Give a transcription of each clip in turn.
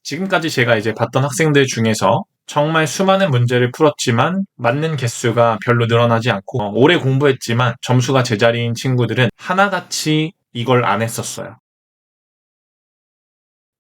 지금까지 제가 이제 봤던 학생들 중에서 정말 수많은 문제를 풀었지만 맞는 개수가 별로 늘어나지 않고 오래 공부했지만 점수가 제자리인 친구들은 하나같이 이걸 안 했었어요.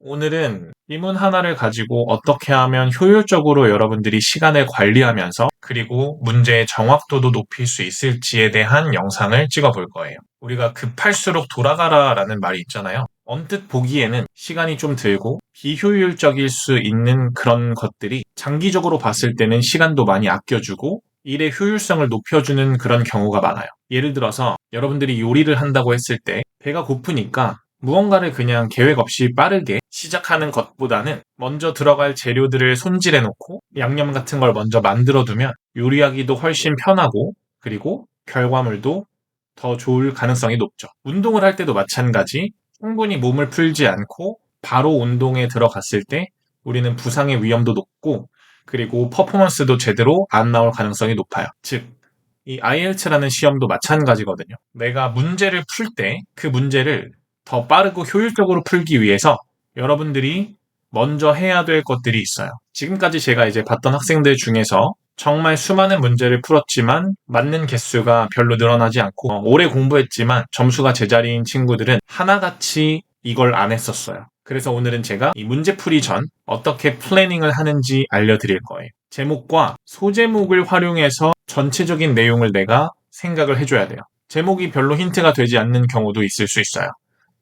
오늘은 질문 하나를 가지고 어떻게 하면 효율적으로 여러분들이 시간을 관리하면서 그리고 문제의 정확도도 높일 수 있을지에 대한 영상을 찍어 볼 거예요. 우리가 급할수록 돌아가라라는 말이 있잖아요. 언뜻 보기에는 시간이 좀 들고 비효율적일 수 있는 그런 것들이 장기적으로 봤을 때는 시간도 많이 아껴주고 일의 효율성을 높여주는 그런 경우가 많아요. 예를 들어서 여러분들이 요리를 한다고 했을 때 배가 고프니까 무언가를 그냥 계획 없이 빠르게 시작하는 것보다는 먼저 들어갈 재료들을 손질해 놓고 양념 같은 걸 먼저 만들어 두면 요리하기도 훨씬 편하고 그리고 결과물도 더 좋을 가능성이 높죠. 운동을 할 때도 마찬가지. 충분히 몸을 풀지 않고 바로 운동에 들어갔을 때 우리는 부상의 위험도 높고 그리고 퍼포먼스도 제대로 안 나올 가능성이 높아요. 즉, 이 IELTS라는 시험도 마찬가지거든요. 내가 문제를 풀 때 그 문제를 더 빠르고 효율적으로 풀기 위해서 여러분들이 먼저 해야 될 것들이 있어요. 지금까지 제가 이제 봤던 학생들 중에서 정말 수많은 문제를 풀었지만 맞는 개수가 별로 늘어나지 않고 오래 공부했지만 점수가 제자리인 친구들은 하나같이 이걸 안 했었어요. 그래서 오늘은 제가 이 문제 풀이 전 어떻게 플래닝을 하는지 알려드릴 거예요. 제목과 소제목을 활용해서 전체적인 내용을 내가 생각을 해줘야 돼요. 제목이 별로 힌트가 되지 않는 경우도 있을 수 있어요.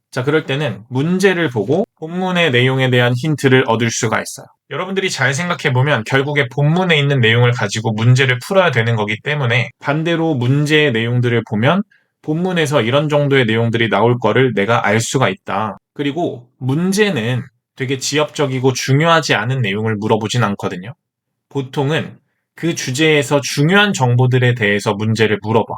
자, 그럴 때는 문제를 보고 본문의 내용에 대한 힌트를 얻을 수가 있어요. 여러분들이 잘 생각해보면 결국에 본문에 있는 내용을 가지고 문제를 풀어야 되는 거기 때문에 반대로 문제의 내용들을 보면 본문에서 이런 정도의 내용들이 나올 거를 내가 알 수가 있다. 그리고 문제는 되게 지엽적이고 중요하지 않은 내용을 물어보진 않거든요. 보통은 그 주제에서 중요한 정보들에 대해서 문제를 물어봐.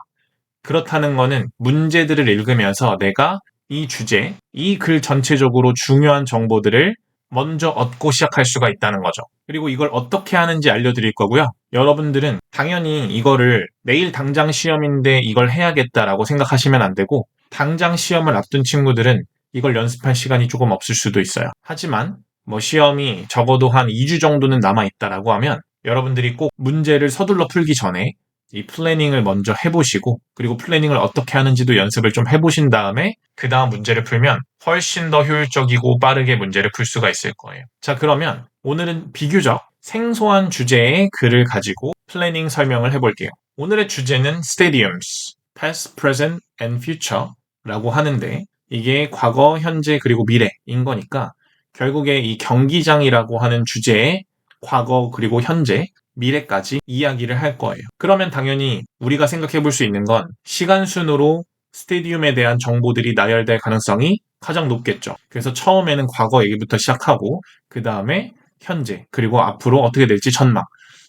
그렇다는 거는 문제들을 읽으면서 내가 이 주제, 이 글 전체적으로 중요한 정보들을 먼저 얻고 시작할 수가 있다는 거죠. 그리고 이걸 어떻게 하는지 알려드릴 거고요. 여러분들은 당연히 이거를 내일 당장 시험인데 이걸 해야겠다라고 생각하시면 안 되고 당장 시험을 앞둔 친구들은 이걸 연습할 시간이 조금 없을 수도 있어요. 하지만 뭐 시험이 적어도 한 2주 정도는 남아있다라고 하면 여러분들이 꼭 문제를 서둘러 풀기 전에 이 플래닝을 먼저 해보시고 그리고 플래닝을 어떻게 하는지도 연습을 좀 해보신 다음에 그 다음 문제를 풀면 훨씬 더 효율적이고 빠르게 문제를 풀 수가 있을 거예요. 자, 그러면 오늘은 비교적 생소한 주제의 글을 가지고 플래닝 설명을 해볼게요. 오늘의 주제는 stadiums, past, present, and future라고 하는데 이게 과거, 현재, 그리고 미래인 거니까 결국에 이 경기장이라고 하는 주제의 과거 그리고 현재 미래까지 이야기를 할 거예요. 그러면 당연히 우리가 생각해 볼 수 있는 건 시간 순으로 스테디움에 대한 정보들이 나열될 가능성이 가장 높겠죠. 그래서 처음에는 과거 얘기부터 시작하고 그 다음에 현재 그리고 앞으로 어떻게 될지 전망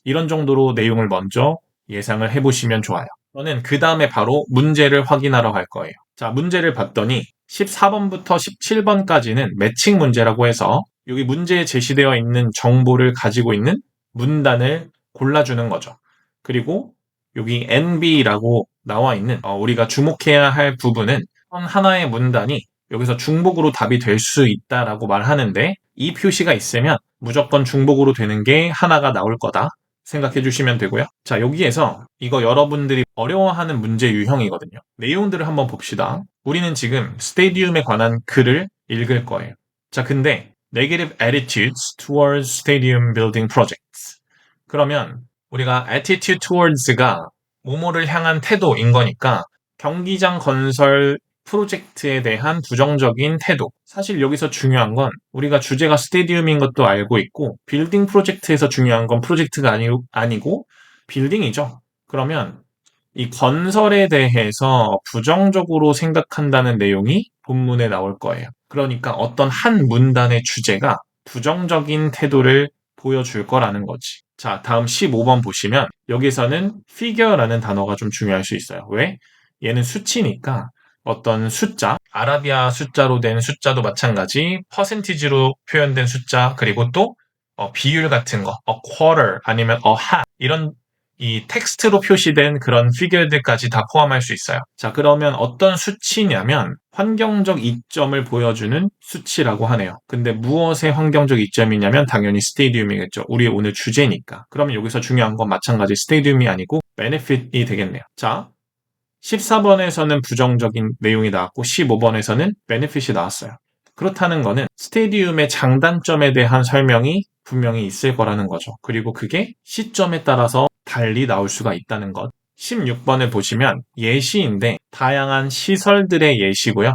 이런 정도로 내용을 먼저 예상을 해보시면 좋아요. 저는 그 다음에 바로 문제를 확인하러 갈 거예요. 자, 문제를 봤더니 14번부터 17번까지는 매칭 문제라고 해서 여기 문제에 제시되어 있는 정보를 가지고 있는 문단을 골라주는 거죠. 그리고 여기 NB라고 나와 있는 우리가 주목해야 할 부분은 하나의 문단이 여기서 중복으로 답이 될 수 있다라고 말하는데 이 표시가 있으면 무조건 중복으로 되는 게 하나가 나올 거다 생각해 주시면 되고요. 자, 여기에서 이거 여러분들이 어려워하는 문제 유형이거든요. 내용들을 한번 봅시다. 우리는 지금 스테디움에 관한 글을 읽을 거예요. 자, 근데 negative attitudes towards stadium building projects. 그러면 우리가 attitude towards가 뭐뭐를 향한 태도인 거니까 경기장 건설 프로젝트에 대한 부정적인 태도. 사실 여기서 중요한 건 우리가 주제가 스테디움인 것도 알고 있고 빌딩 프로젝트에서 중요한 건 프로젝트가 아니고 빌딩이죠. 그러면 이 건설에 대해서 부정적으로 생각한다는 내용이 본문에 나올 거예요. 그러니까 어떤 한 문단의 주제가 부정적인 태도를 보여줄 거라는 거지. 자, 다음 15번 보시면 여기서는 figure라는 단어가 좀 중요할 수 있어요. 왜? 얘는 수치니까 어떤 숫자, 아라비아 숫자로 된 숫자도 마찬가지, 퍼센티지로 표현된 숫자, 그리고 또 비율 같은 거, a quarter 아니면 a half 이런 이 텍스트로 표시된 그런 피규어들까지 다 포함할 수 있어요. 자, 그러면 어떤 수치냐면 환경적 이점을 보여주는 수치라고 하네요. 근데 무엇의 환경적 이점이냐면 당연히 스테디움이겠죠. 우리 오늘 주제니까. 그러면 여기서 중요한 건 마찬가지 스테디움이 아니고 베네핏이 되겠네요. 자, 14번에서는 부정적인 내용이 나왔고 15번에서는 베네핏이 나왔어요. 그렇다는 거는 스테디움의 장단점에 대한 설명이 분명히 있을 거라는 거죠. 그리고 그게 시점에 따라서 달리 나올 수가 있다는 것. 16번을 보시면 예시인데 다양한 시설들의 예시고요.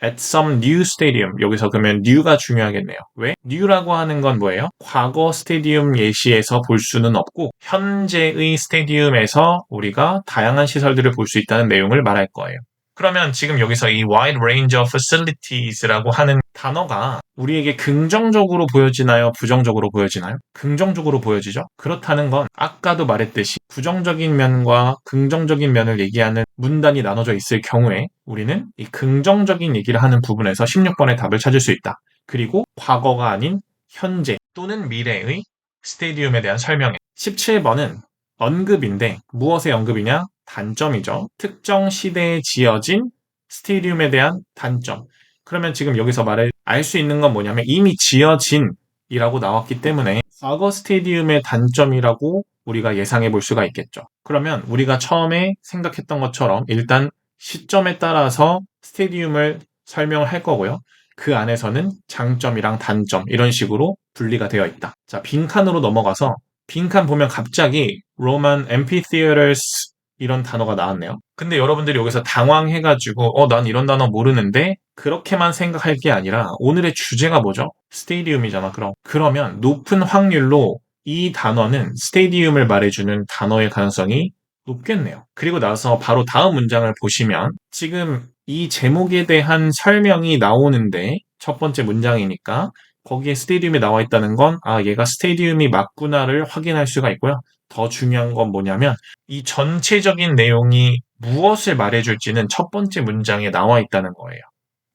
At some new stadium. 여기서 그러면 new가 중요하겠네요. 왜? new라고 하는 건 뭐예요? 과거 스테디움 예시에서 볼 수는 없고 현재의 스테디움에서 우리가 다양한 시설들을 볼 수 있다는 내용을 말할 거예요. 그러면 지금 여기서 이 wide range of facilities라고 하는 단어가 우리에게 긍정적으로 보여지나요? 부정적으로 보여지나요? 긍정적으로 보여지죠? 그렇다는 건 아까도 말했듯이 부정적인 면과 긍정적인 면을 얘기하는 문단이 나눠져 있을 경우에 우리는 이 긍정적인 얘기를 하는 부분에서 16번의 답을 찾을 수 있다. 그리고 과거가 아닌 현재 또는 미래의 스테디움에 대한 설명에 17번은 언급인데 무엇의 언급이냐? 단점이죠. 특정 시대에 지어진 스테디움에 대한 단점. 그러면 지금 여기서 알 수 있는 건 뭐냐면 이미 지어진이라고 나왔기 때문에 과거 스테디움의 단점이라고 우리가 예상해 볼 수가 있겠죠. 그러면 우리가 처음에 생각했던 것처럼 일단 시점에 따라서 스테디움을 설명을 할 거고요. 그 안에서는 장점이랑 단점 이런 식으로 분리가 되어 있다. 자, 빈칸으로 넘어가서 빈칸 보면 갑자기 Roman amphitheaters 이런 단어가 나왔네요. 근데 여러분들이 여기서 당황해가지고 난 이런 단어 모르는데 그렇게만 생각할 게 아니라 오늘의 주제가 뭐죠? 스테디움이잖아. 그러면 높은 확률로 이 단어는 스테디움을 말해주는 단어의 가능성이 높겠네요. 그리고 나서 바로 다음 문장을 보시면 지금 이 제목에 대한 설명이 나오는데 첫 번째 문장이니까 거기에 스테디움이 나와 있다는 건 얘가 스테디움이 맞구나를 확인할 수가 있고요. 더 중요한 건 뭐냐면 이 전체적인 내용이 무엇을 말해줄지는 첫 번째 문장에 나와 있다는 거예요.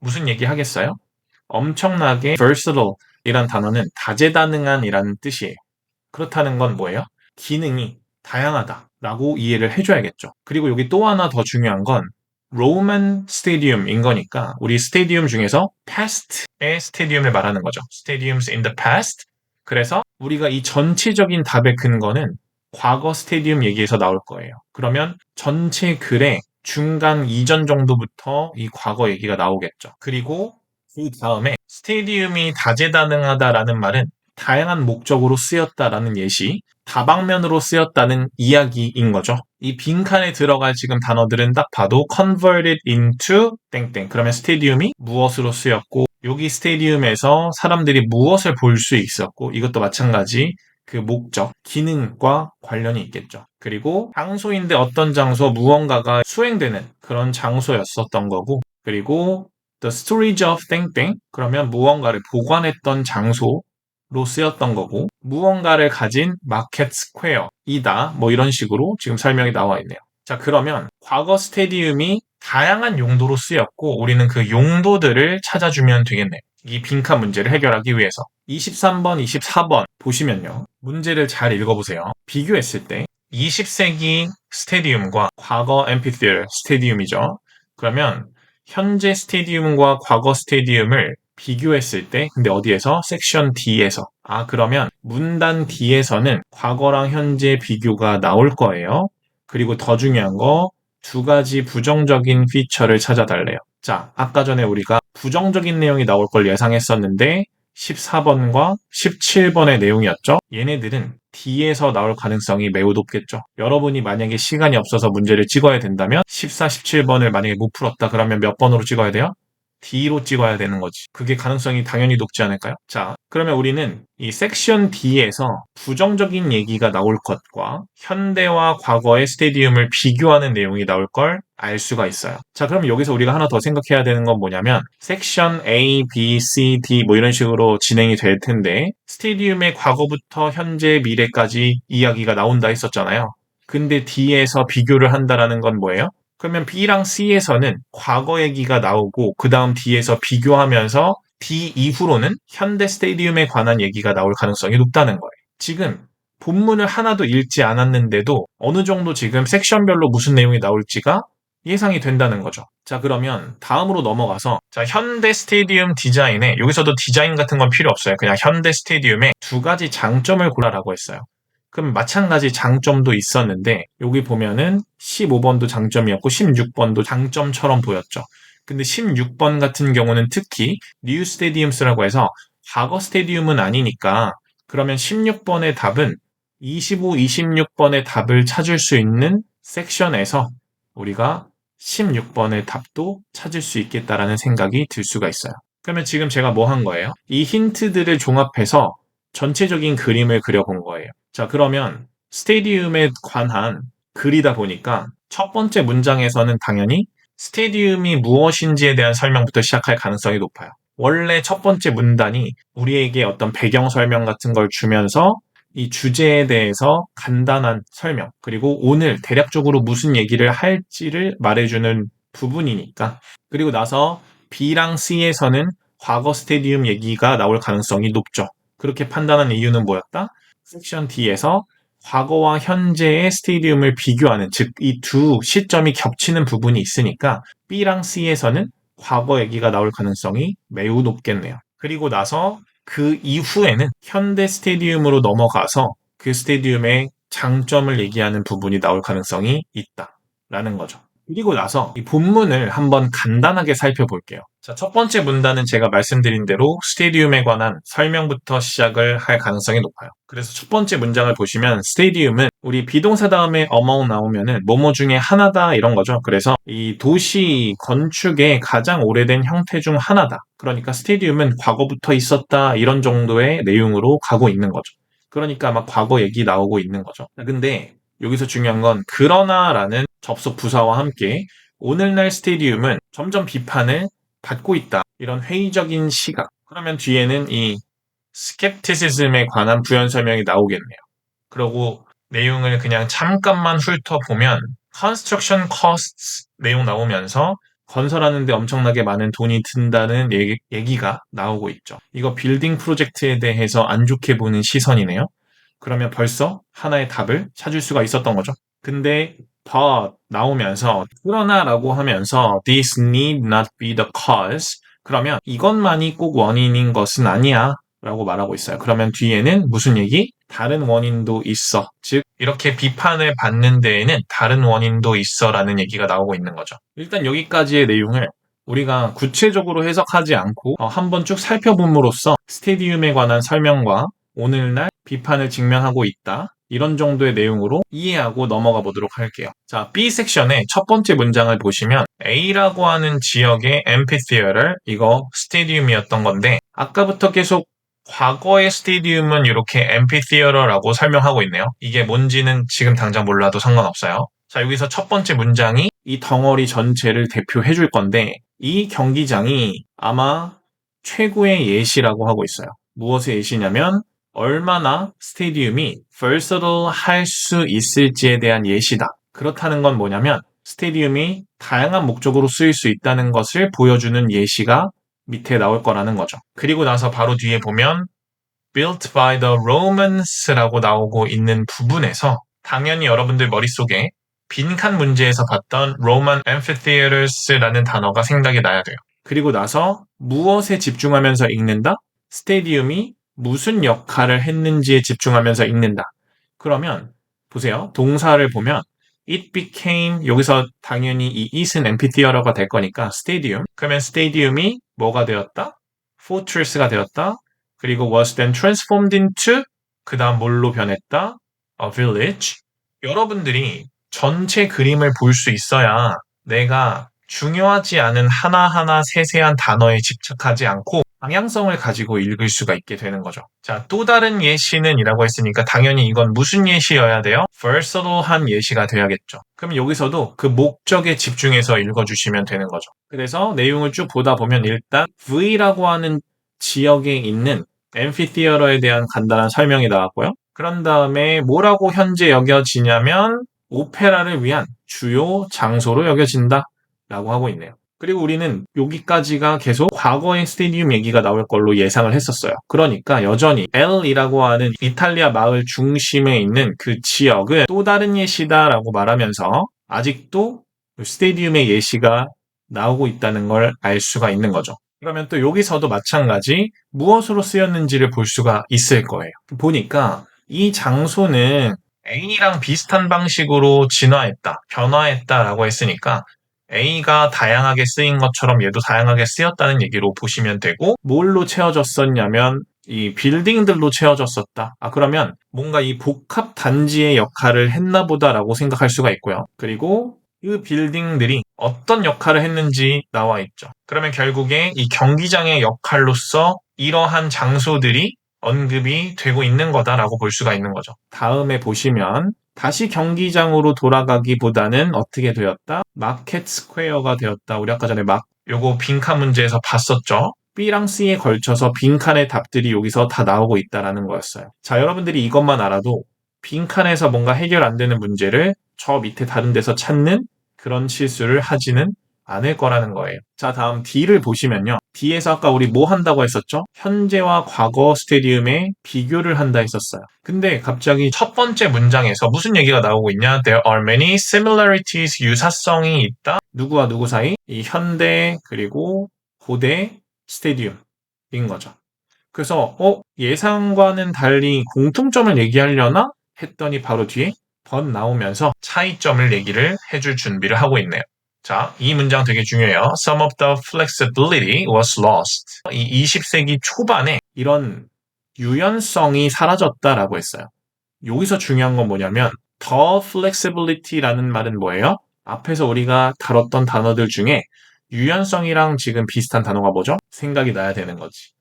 무슨 얘기 하겠어요? 엄청나게 versatile 이란 단어는 다재다능한이라는 뜻이에요. 그렇다는 건 뭐예요? 기능이 다양하다라고 이해를 해줘야겠죠. 그리고 여기 또 하나 더 중요한 건 로만 스테디움인 거니까 우리 스테디움 중에서 past의 스테디움을 말하는 거죠. Stadiums in the past. 그래서 우리가 이 전체적인 답의 근거는 과거 스테디움 얘기에서 나올 거예요. 그러면 전체 글의 중간 이전 정도부터 이 과거 얘기가 나오겠죠. 그리고 그 다음에 스테디움이 다재다능하다라는 말은 다양한 목적으로 쓰였다라는 예시, 다방면으로 쓰였다는 이야기인 거죠. 이 빈칸에 들어갈 지금 단어들은 딱 봐도 converted into 땡땡. 그러면 스테디움이 무엇으로 쓰였고 여기 스테디움에서 사람들이 무엇을 볼 수 있었고 이것도 마찬가지 그 목적, 기능과 관련이 있겠죠. 그리고 장소인데 어떤 장소, 무언가가 수행되는 그런 장소였었던 거고 그리고 the storage of 땡땡 그러면 무언가를 보관했던 장소로 쓰였던 거고 무언가를 가진 마켓 스퀘어이다 뭐 이런 식으로 지금 설명이 나와 있네요. 자, 그러면 과거 스테디움이 다양한 용도로 쓰였고 우리는 그 용도들을 찾아주면 되겠네요. 이 빈칸 문제를 해결하기 위해서 23번, 24번 보시면요. 문제를 잘 읽어보세요. 비교했을 때 20세기 스테디움과 과거 앰피티어 스테디움이죠. 그러면 현재 스테디움과 과거 스테디움을 비교했을 때 근데 어디에서? 섹션 D에서. 그러면 문단 D에서는 과거랑 현재 비교가 나올 거예요. 그리고 더 중요한 거 두 가지 부정적인 피처를 찾아달래요. 자, 아까 전에 우리가 부정적인 내용이 나올 걸 예상했었는데 14번과 17번의 내용이었죠. 얘네들은 D에서 나올 가능성이 매우 높겠죠. 여러분이 만약에 시간이 없어서 문제를 찍어야 된다면 14, 17번을 만약에 못 풀었다 그러면 몇 번으로 찍어야 돼요? D로 찍어야 되는 거지. 그게 가능성이 당연히 높지 않을까요? 자, 그러면 우리는 이 섹션 D에서 부정적인 얘기가 나올 것과 현대와 과거의 스테디움을 비교하는 내용이 나올 걸 알 수가 있어요. 자, 그럼 여기서 우리가 하나 더 생각해야 되는 건 뭐냐면 섹션 A, B, C, D 뭐 이런 식으로 진행이 될 텐데 스테디움의 과거부터 현재, 미래까지 이야기가 나온다 했었잖아요. 근데 D에서 비교를 한다라는 건 뭐예요? 그러면 B랑 C에서는 과거 얘기가 나오고 그 다음 D에서 비교하면서 D 이후로는 현대 스테디움에 관한 얘기가 나올 가능성이 높다는 거예요. 지금 본문을 하나도 읽지 않았는데도 어느 정도 지금 섹션별로 무슨 내용이 나올지가 예상이 된다는 거죠. 자, 그러면 다음으로 넘어가서 자, 현대 스테디움 디자인에 여기서도 디자인 같은 건 필요 없어요. 그냥 현대 스테디움에 두 가지 장점을 고르라고 했어요. 그럼 마찬가지 장점도 있었는데 여기 보면은 15번도 장점이었고 16번도 장점처럼 보였죠. 근데 16번 같은 경우는 특히 뉴 스테디움스라고 해서 과거 스테디움은 아니니까 그러면 16번의 답은 25, 26번의 답을 찾을 수 있는 섹션에서 우리가 16번의 답도 찾을 수 있겠다라는 생각이 들 수가 있어요. 그러면 지금 제가 뭐 한 거예요? 이 힌트들을 종합해서 전체적인 그림을 그려본 거예요. 자, 그러면 스테디움에 관한 글이다 보니까 첫 번째 문장에서는 당연히 스테디움이 무엇인지에 대한 설명부터 시작할 가능성이 높아요. 원래 첫 번째 문단이 우리에게 어떤 배경 설명 같은 걸 주면서 이 주제에 대해서 간단한 설명, 그리고 오늘 대략적으로 무슨 얘기를 할지를 말해주는 부분이니까. 그리고 나서 B랑 C에서는 과거 스테디움 얘기가 나올 가능성이 높죠. 그렇게 판단한 이유는 뭐였다? 섹션 D에서 과거와 현재의 스테디움을 비교하는, 즉 이 두 시점이 겹치는 부분이 있으니까 B랑 C에서는 과거 얘기가 나올 가능성이 매우 높겠네요. 그리고 나서 그 이후에는 현대 스테디움으로 넘어가서 그 스테디움의 장점을 얘기하는 부분이 나올 가능성이 있다라는 거죠. 그리고 나서 이 본문을 한번 간단하게 살펴볼게요. 자, 첫 번째 문단은 제가 말씀드린 대로 스테디움에 관한 설명부터 시작을 할 가능성이 높아요. 그래서 첫 번째 문장을 보시면 스테디움은 우리 비동사 다음에 among 나오면은 뭐뭐 중에 하나다 이런 거죠. 그래서 이 도시 건축의 가장 오래된 형태 중 하나다. 그러니까 스테디움은 과거부터 있었다 이런 정도의 내용으로 가고 있는 거죠. 그러니까 막 과거 얘기 나오고 있는 거죠. 근데 여기서 중요한 건 그러나라는 접속 부사와 함께 오늘날 스테디움은 점점 비판을 받고 있다. 이런 회의적인 시각. 그러면 뒤에는 이 스캡티시즘에 관한 부연 설명이 나오겠네요. 그리고 내용을 그냥 잠깐만 훑어보면 construction costs 내용 나오면서 건설하는데 엄청나게 많은 돈이 든다는 얘기가 나오고 있죠. 이거 빌딩 프로젝트에 대해서 안 좋게 보는 시선이네요. 그러면 벌써 하나의 답을 찾을 수가 있었던 거죠. 근데 but 나오면서 그러나라고 하면서 this need not be the cause 그러면 이것만이 꼭 원인인 것은 아니야 라고 말하고 있어요. 그러면 뒤에는 무슨 얘기? 다른 원인도 있어. 즉 이렇게 비판을 받는 데에는 다른 원인도 있어 라는 얘기가 나오고 있는 거죠. 일단 여기까지의 내용을 우리가 구체적으로 해석하지 않고 한번 쭉 살펴봄으로써 스테디움에 관한 설명과 오늘날 비판을 직면하고 있다. 이런 정도의 내용으로 이해하고 넘어가 보도록 할게요. 자, B 섹션의 첫 번째 문장을 보시면 A라고 하는 지역의 amphitheater, 이거 스테디움이었던 건데 아까부터 계속 과거의 스테디움은 이렇게 amphitheater라고 설명하고 있네요. 이게 뭔지는 지금 당장 몰라도 상관없어요. 자, 여기서 첫 번째 문장이 이 덩어리 전체를 대표해 줄 건데 이 경기장이 아마 최고의 예시라고 하고 있어요. 무엇의 예시냐면 얼마나 스테디움이 versatile 할 수 있을지에 대한 예시다. 그렇다는 건 뭐냐면 스테디움이 다양한 목적으로 쓰일 수 있다는 것을 보여주는 예시가 밑에 나올 거라는 거죠. 그리고 나서 바로 뒤에 보면 built by the Romans라고 나오고 있는 부분에서 당연히 여러분들 머릿속에 빈칸 문제에서 봤던 Roman amphitheaters라는 단어가 생각이 나야 돼요. 그리고 나서 무엇에 집중하면서 읽는다? 스테디움이 무슨 역할을 했는지에 집중하면서 읽는다. 그러면 보세요. 동사를 보면 it became 여기서 당연히 이 it은 amphitheater가 될 거니까 stadium. 그러면 stadium이 뭐가 되었다? fortress가 되었다. 그리고 was then transformed into 그 다음 뭘로 변했다? a village. 여러분들이 전체 그림을 볼 수 있어야 내가 중요하지 않은 하나하나 세세한 단어에 집착하지 않고 방향성을 가지고 읽을 수가 있게 되는 거죠. 자, 또 다른 예시는 이라고 했으니까 당연히 이건 무슨 예시여야 돼요? versatile한 예시가 돼야겠죠. 그럼 여기서도 그 목적에 집중해서 읽어주시면 되는 거죠. 그래서 내용을 쭉 보다 보면 일단 V라고 하는 지역에 있는 앰피티어러에 대한 간단한 설명이 나왔고요. 그런 다음에 뭐라고 현재 여겨지냐면 오페라를 위한 주요 장소로 여겨진다 라고 하고 있네요. 그리고 우리는 여기까지가 계속 과거의 스테디움 얘기가 나올 걸로 예상을 했었어요. 그러니까 여전히 L이라고 하는 이탈리아 마을 중심에 있는 그 지역은 또 다른 예시다라고 말하면서 아직도 스테디움의 예시가 나오고 있다는 걸 알 수가 있는 거죠. 그러면 또 여기서도 마찬가지 무엇으로 쓰였는지를 볼 수가 있을 거예요. 보니까 이 장소는 A랑 비슷한 방식으로 진화했다, 변화했다라고 했으니까 A가 다양하게 쓰인 것처럼 얘도 다양하게 쓰였다는 얘기로 보시면 되고, 뭘로 채워졌었냐면 이 빌딩들로 채워졌었다. 그러면 뭔가 이 복합 단지의 역할을 했나 보다라고 생각할 수가 있고요. 그리고 이 빌딩들이 어떤 역할을 했는지 나와 있죠. 그러면 결국에 이 경기장의 역할로서 이러한 장소들이 언급이 되고 있는 거다라고 볼 수가 있는 거죠. 다음에 보시면 다시 경기장으로 돌아가기보다는 어떻게 되었다? 마켓 스퀘어가 되었다. 우리 아까 전에 요거 빈칸 문제에서 봤었죠? B랑 C에 걸쳐서 빈칸의 답들이 여기서 다 나오고 있다라는 거였어요. 자, 여러분들이 이것만 알아도 빈칸에서 뭔가 해결 안 되는 문제를 저 밑에 다른 데서 찾는 그런 실수를 하지는 않을 거라는 거예요. 자, 다음 D를 보시면요. D에서 아까 우리 뭐 한다고 했었죠? 현재와 과거 스테디움에 비교를 한다 했었어요. 근데 갑자기 첫 번째 문장에서 무슨 얘기가 나오고 있냐? There are many similarities, 유사성이 있다. 누구와 누구 사이? 이 현대 그리고 고대 스테디움인 거죠. 그래서 예상과는 달리 공통점을 얘기하려나? 했더니 바로 뒤에 but 나오면서 차이점을 얘기를 해줄 준비를 하고 있네요. 자, 이 문장 되게 중요해요. Some of the flexibility was lost. 이 20세기 초반에 이런 유연성이 사라졌다라고 했어요. 여기서 중요한 건 뭐냐면 the flexibility라는 말은 뭐예요? 앞에서 우리가 다뤘던 단어들 중에 유연성이랑 지금 비슷한 단어가 뭐죠? 생각이 나야 되는 거지.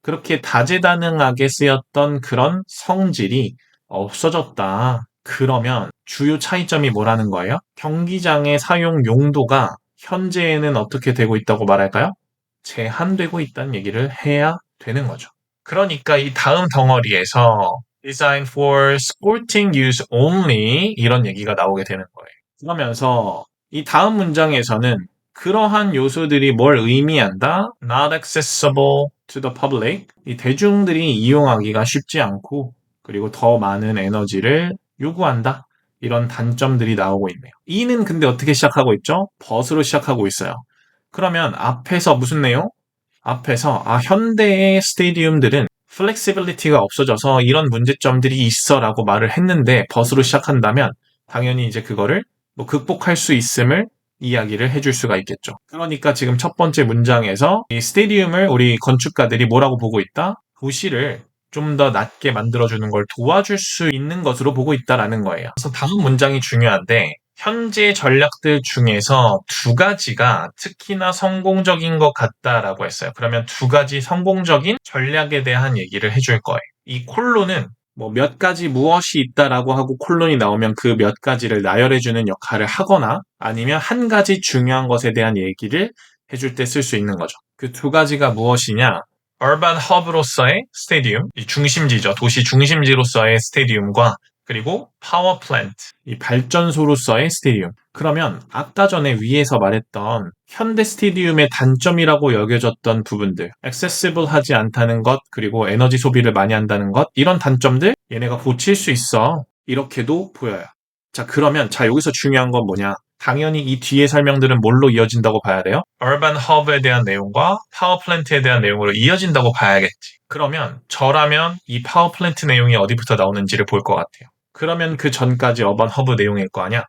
그렇게 다재다능하게 쓰였던 그런 성질이 없어졌다. 그러면 주요 차이점이 뭐라는 거예요? 경기장의 사용 용도가 현재에는 어떻게 되고 있다고 말할까요? 제한되고 있다는 얘기를 해야 되는 거죠. 그러니까 이 다음 덩어리에서 design for sporting use only 이런 얘기가 나오게 되는 거예요. 그러면서 이 다음 문장에서는 그러한 요소들이 뭘 의미한다? Not accessible to the public. 이 대중들이 이용하기가 쉽지 않고 그리고 더 많은 에너지를 요구한다. 이런 단점들이 나오고 있네요. 이는 근데 어떻게 시작하고 있죠? but으로 시작하고 있어요. 그러면 앞에서 무슨 내용? 앞에서 현대의 스테디움들은 플렉시빌리티가 없어져서 이런 문제점들이 있어라고 말을 했는데 but으로 시작한다면 당연히 이제 그거를 극복할 수 있음을 이야기를 해줄 수가 있겠죠. 그러니까 지금 첫 번째 문장에서 이 스테디움을 우리 건축가들이 뭐라고 보고 있다? 도시를 좀 더 낮게 만들어주는 걸 도와줄 수 있는 것으로 보고 있다라는 거예요. 그래서 다음 문장이 중요한데 현재 전략들 중에서 두 가지가 특히나 성공적인 것 같다라고 했어요. 그러면 두 가지 성공적인 전략에 대한 얘기를 해줄 거예요. 이 콜론은 몇 가지 무엇이 있다라고 하고 콜론이 나오면 그 몇 가지를 나열해주는 역할을 하거나 아니면 한 가지 중요한 것에 대한 얘기를 해줄 때 쓸 수 있는 거죠. 그 두 가지가 무엇이냐? urban hub으로서의 스테디움, 이 중심지죠. 도시 중심지로서의 스테디움과 그리고 파워 플랜트, 이 발전소로서의 스테디움. 그러면 아까 전에 위에서 말했던 현대 스테디움의 단점이라고 여겨졌던 부분들, 액세시블하지 않다는 것, 그리고 에너지 소비를 많이 한다는 것, 이런 단점들 얘네가 고칠 수 있어. 이렇게도 보여요. 자, 그러면 여기서 중요한 건 뭐냐? 당연히 이 뒤에 설명들은 뭘로 이어진다고 봐야 돼요? urban hub에 대한 내용과 파워 플랜트에 대한 내용으로 이어진다고 봐야겠지. 그러면 저라면 이 파워 플랜트 내용이 어디부터 나오는지를 볼 것 같아요. 그러면 그 전까지 urban hub 내용일 거 아니야?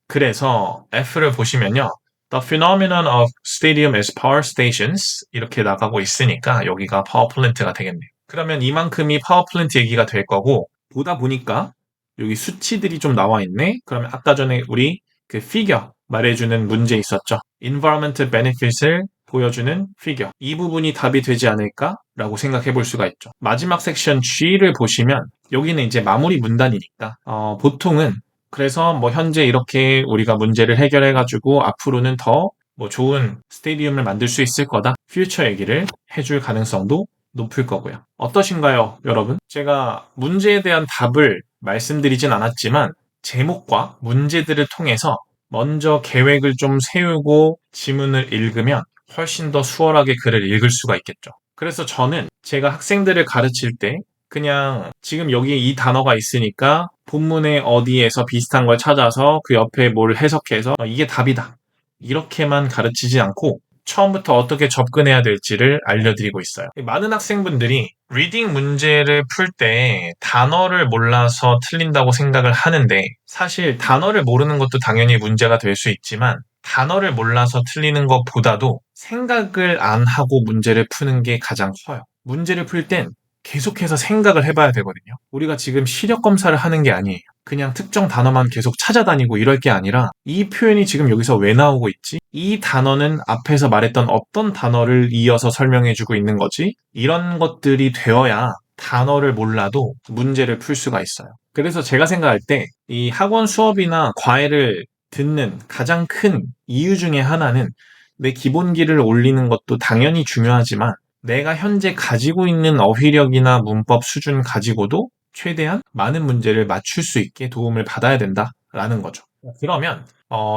그래서 F를 보시면요. The phenomenon of stadium as power stations 이렇게 나가고 있으니까 여기가 파워 플랜트가 되겠네요. 그러면 이만큼이 파워 플랜트 얘기가 될 거고 보다 보니까 여기 수치들이 좀 나와 있네. 그러면 아까 전에 우리 그 피겨 말해주는 문제 있었죠. environmental benefits을 보여주는 피겨. 이 부분이 답이 되지 않을까라고 생각해 볼 수가 있죠. 마지막 섹션 G를 보시면 여기는 이제 마무리 문단이니까 보통은 그래서 현재 이렇게 우리가 문제를 해결해가지고 앞으로는 더 좋은 스테디움을 만들 수 있을 거다. 퓨처 얘기를 해줄 가능성도 높을 거고요. 어떠신가요, 여러분? 제가 문제에 대한 답을 말씀드리진 않았지만 제목과 문제들을 통해서 먼저 계획을 좀 세우고 지문을 읽으면 훨씬 더 수월하게 글을 읽을 수가 있겠죠. 그래서 저는 제가 학생들을 가르칠 때 그냥 지금 여기에 이 단어가 있으니까 본문의 어디에서 비슷한 걸 찾아서 그 옆에 뭘 해석해서 이게 답이다. 이렇게만 가르치지 않고 처음부터 어떻게 접근해야 될지를 알려드리고 있어요. 많은 학생분들이 리딩 문제를 풀 때 단어를 몰라서 틀린다고 생각을 하는데 사실 단어를 모르는 것도 당연히 문제가 될 수 있지만 단어를 몰라서 틀리는 것보다도 생각을 안 하고 문제를 푸는 게 가장 커요. 문제를 풀 땐 계속해서 생각을 해봐야 되거든요. 우리가 지금 시력 검사를 하는 게 아니에요. 그냥 특정 단어만 계속 찾아다니고 이럴 게 아니라 이 표현이 지금 여기서 왜 나오고 있지? 이 단어는 앞에서 말했던 어떤 단어를 이어서 설명해주고 있는 거지? 이런 것들이 되어야 단어를 몰라도 문제를 풀 수가 있어요. 그래서 제가 생각할 때 이 학원 수업이나 과외를 듣는 가장 큰 이유 중에 하나는 내 기본기를 올리는 것도 당연히 중요하지만 내가 현재 가지고 있는 어휘력이나 문법 수준 가지고도 최대한 많은 문제를 맞출 수 있게 도움을 받아야 된다라는 거죠. 그러면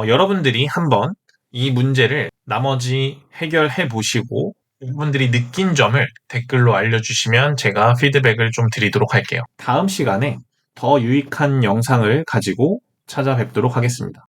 여러분들이 한번 이 문제를 나머지 해결해 보시고 여러분들이 느낀 점을 댓글로 알려주시면 제가 피드백을 좀 드리도록 할게요. 다음 시간에 더 유익한 영상을 가지고 찾아뵙도록 하겠습니다.